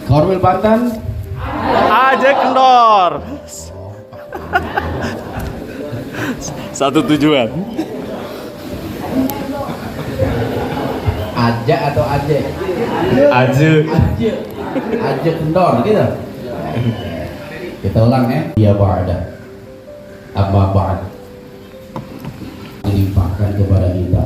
Korwil Banten. Aja kendor. Satu tujuan. Aja atau Aje? Aja. Aje kendor gitu. Kita ulang ya. Ya ba'da. Amma ba'd. Dilimpahkan kepada kita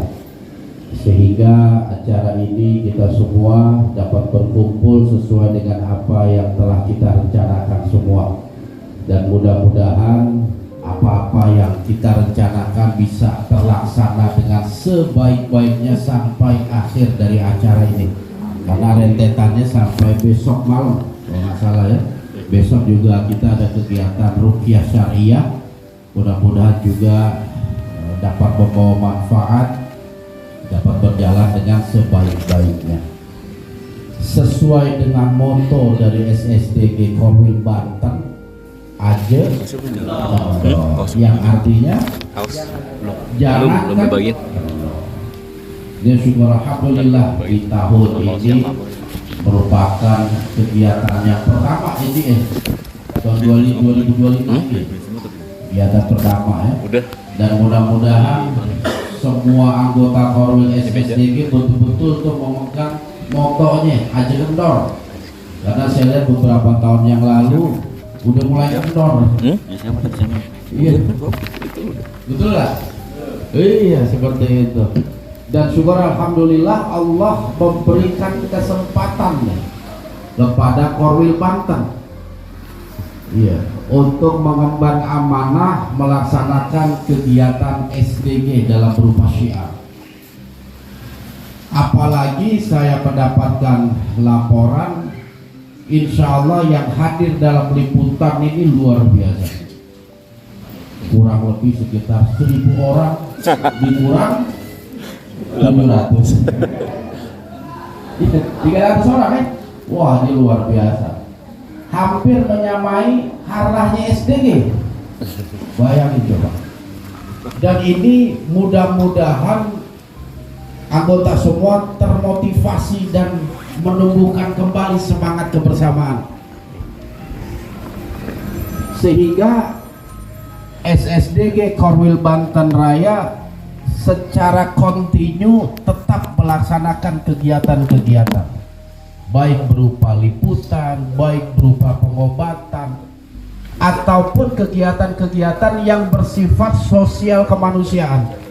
sehingga acara ini kita semua dapat berkumpul sesuai dengan apa yang telah kita rencanakan semua, dan mudah-mudahan apa-apa yang kita rencanakan bisa terlaksana dengan sebaik-baiknya sampai akhir dari acara ini, karena rentetannya sampai besok malam kalau nggak salah ya. Besok juga kita ada kegiatan ruqyah syariah, mudah-mudahan juga dapat membawa manfaat, dapat berjalan dengan sebaik-baiknya sesuai dengan moto dari SSDG Korwil Banten, aja yang artinya jangan bagian. Dia syukur alhamdulillah di tahun ini merupakan kegiatan yang pertama ini tahun 2025 kegiatan pertama ya. Udah. Dan mudah-mudahan semua anggota Korwil SSDG betul-betul tuh memegang motonya aja kendor, karena saya lihat beberapa tahun yang lalu udah mulai kendor. Iya, betul lah. Iya, seperti itu. Dan syukur alhamdulillah Allah memberikan kesempatan kepada Korwil Banten, iya, untuk mengemban amanah melaksanakan kegiatan SDG dalam berupa syiar. Apalagi saya mendapatkan laporan, insya Allah yang hadir dalam liputan ini luar biasa. Kurang lebih sekitar 1.000 orang, dikurang 700. 300 orang ya? Wah, ini luar biasa. Hampir menyamai harlahnya SDG. Bayangin coba. Dan ini mudah-mudahan anggota semua termotivasi dan menumbuhkan kembali semangat kebersamaan, sehingga SSDG Korwil Banten Raya secara kontinu tetap melaksanakan kegiatan-kegiatan, baik berupa liputan, baik berupa pengobatan, ataupun kegiatan-kegiatan yang bersifat sosial kemanusiaan.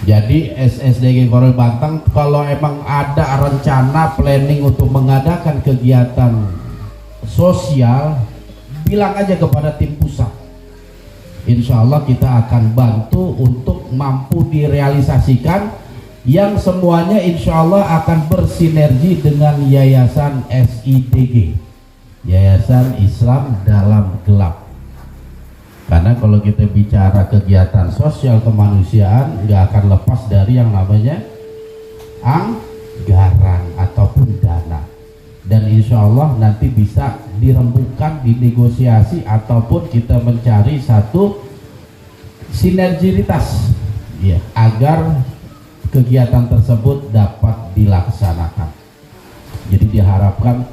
Jadi SSDG Korwil Banten kalau emang ada rencana planning untuk mengadakan kegiatan sosial, bilang aja kepada tim pusat. Insya Allah kita akan bantu untuk mampu direalisasikan, yang semuanya insya Allah akan bersinergi dengan Yayasan SIDG, Yayasan Islam Dalam Gelap. Karena kalau kita bicara kegiatan sosial kemanusiaan, nggak akan lepas dari yang namanya anggaran ataupun dana. Dan insya Allah nanti bisa dirembukan, dinegosiasi, ataupun kita mencari satu sinergitas ya, agar kegiatan tersebut dapat dilaksanakan. Jadi diharapkan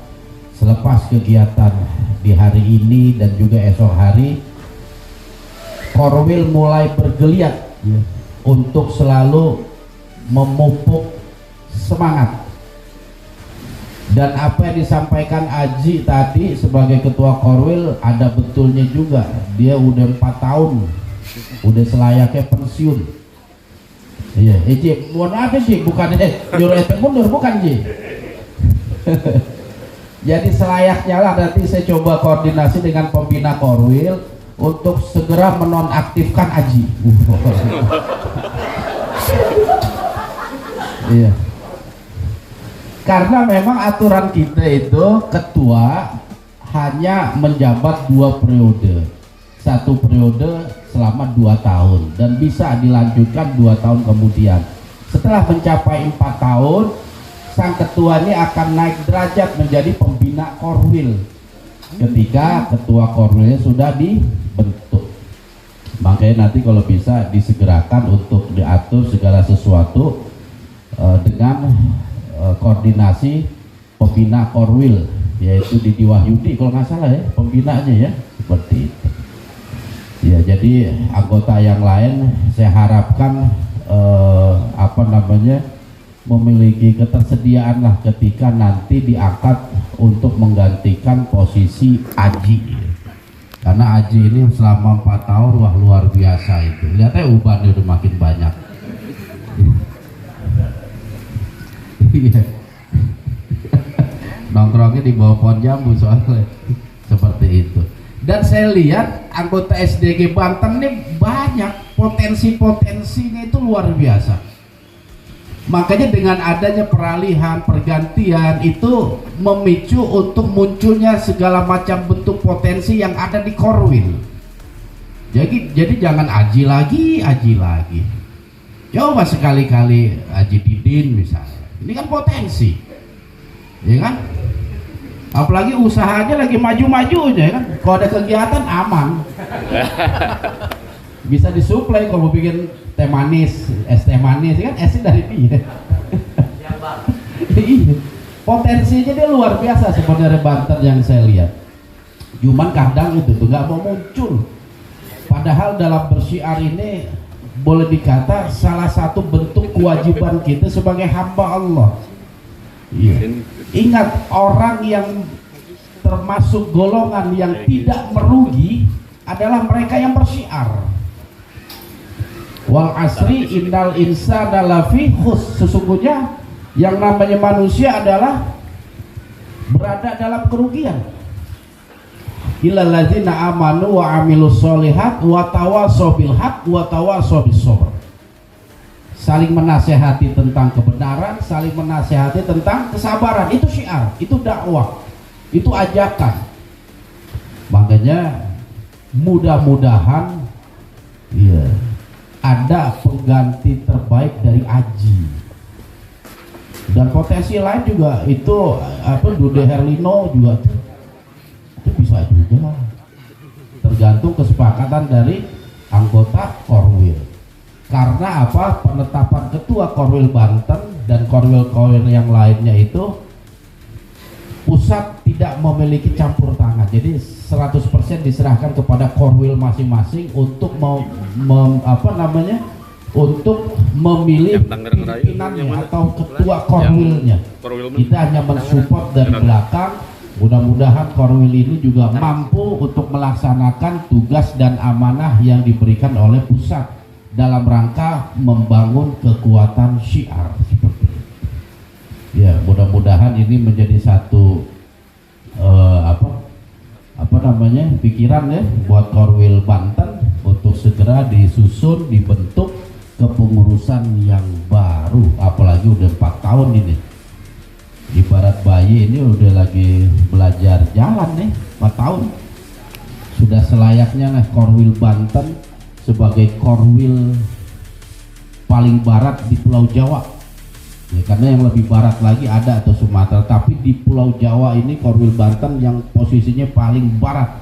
selepas kegiatan di hari ini dan juga esok hari, Korwil mulai bergeliat ya, untuk selalu memupuk semangat. Dan apa yang disampaikan Aji tadi sebagai ketua Korwil ada betulnya juga. Dia udah 4 tahun, udah selayaknya pensiun. Iya, Ji, mohon maaf Ji, bukan nyuruh ente mundur, bukan Ji. Jadi selayaknya lah nanti saya coba koordinasi dengan pembina Korwil untuk segera menonaktifkan Aji. Iya. Karena memang aturan kita itu ketua hanya menjabat 2 periode, 1 periode selama 2 tahun, dan bisa dilanjutkan 2 tahun kemudian. Setelah mencapai 4 tahun, sang ketua ini akan naik derajat menjadi pembina Korwil ketika ketua Korwilnya sudah dibentuk. Makanya nanti kalau bisa disegerakan untuk diatur segala sesuatu dengan koordinasi pembina Korwil, yaitu Didi Wahyudi kalau nggak salah ya pembinanya ya, seperti itu. Ya, jadi anggota yang lain saya harapkan memiliki ketersediaan lah ketika nanti diangkat untuk menggantikan posisi Aji, karena Aji ini selama 4 tahun wah luar biasa itu. Lihatnya ubannya udah makin banyak. Nongkrongnya di bawah pohon jambu soalnya seperti itu. Dan saya lihat anggota SDG Banten ini banyak, potensi-potensinya itu luar biasa. Makanya dengan adanya peralihan, pergantian itu memicu untuk munculnya segala macam bentuk potensi yang ada di Korwil. Jadi jangan Aji lagi. Coba sekali-kali Aji Didin misalnya. Ini kan potensi, ya kan? Apalagi usahanya lagi maju-majunya, ya kan? Kalau ada kegiatan aman, bisa disuplai. Kalau mau bikin teh manis, es teh manis, ya kan esnya dari dia. Potensinya dia luar biasa sebenarnya Banten yang saya lihat. Cuman kadang itu tuh nggak mau muncul. Padahal dalam bersyiar ini boleh dikata salah satu bentuk kewajiban kita sebagai hamba Allah. Iya. Ingat, orang yang termasuk golongan yang tidak merugi adalah mereka yang bersyiar. Wal asri innal insana lafi khusr. Sesungguhnya yang namanya manusia adalah berada dalam kerugian. Illal ladzina amanu wa amilus solihat wa tawassaw bil haq wa tawassaw bis sabr. Saling menasehati tentang kebenaran, saling menasehati tentang kesabaran. Itu syiar, itu dakwah, itu ajakan. Makanya mudah-mudahan ya, ada pengganti terbaik dari Aji. Dan potensi lain juga itu Dude Herlino juga itu bisa juga. Tergantung kesepakatan dari anggota Korwil. Karena apa? Penetapan ketua Korwil Banten dan Korwil-Korwil yang lainnya itu pusat tidak memiliki campur tangan. Jadi 100% diserahkan kepada Korwil masing-masing untuk untuk memilih pimpinannya atau ketua Korwilnya. Kita hanya mensupport dari belakang. Mudah-mudahan Korwil ini juga mampu untuk melaksanakan tugas dan amanah yang diberikan oleh pusat dalam rangka membangun kekuatan syiar seperti itu. Ya, mudah-mudahan ini menjadi satu pikiran ya buat Korwil Banten untuk segera disusun, dibentuk kepengurusan yang baru. Apalagi udah 4 tahun ini. Ibarat bayi ini udah lagi belajar jalan nih, 4 tahun. Sudah selayaknya Korwil Banten sebagai Korwil paling barat di Pulau Jawa ya, karena yang lebih barat lagi ada atau Sumatera, tapi di Pulau Jawa ini Korwil Banten yang posisinya paling barat.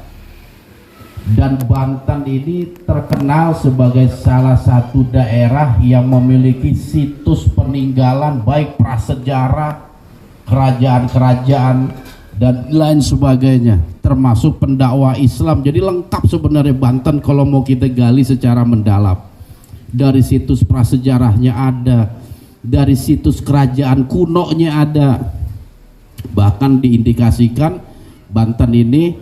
Dan Banten ini terkenal sebagai salah satu daerah yang memiliki situs peninggalan baik prasejarah, kerajaan-kerajaan dan lain sebagainya, termasuk pendakwah Islam. Jadi lengkap sebenarnya Banten kalau mau kita gali secara mendalam. Dari situs prasejarahnya ada, dari situs kerajaan kunonya ada. Bahkan diindikasikan Banten ini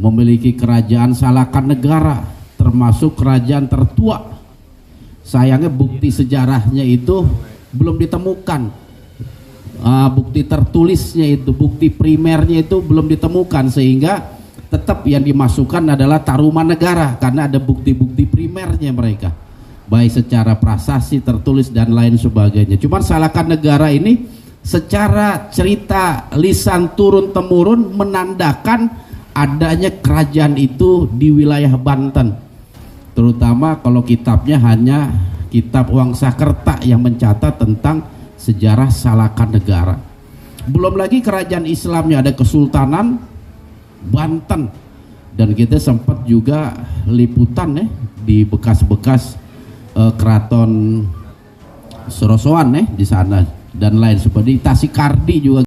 memiliki kerajaan Salakan Negara, termasuk kerajaan tertua. Sayangnya bukti sejarahnya itu belum ditemukan. Bukti tertulisnya itu, bukti primernya itu belum ditemukan, sehingga tetap yang dimasukkan adalah taruman negara karena ada bukti-bukti primernya mereka, baik secara prasasti, tertulis dan lain sebagainya. Cuman Salakan Negara ini secara cerita lisan turun temurun menandakan adanya kerajaan itu di wilayah Banten, terutama kalau kitabnya hanya kitab Wangsakerta yang mencatat tentang sejarah Salakan Negara. Belum lagi kerajaan Islamnya, ada Kesultanan Banten, dan kita sempat juga liputan di bekas-bekas keraton Sorosoan di sana dan lain seperti Tasikardi juga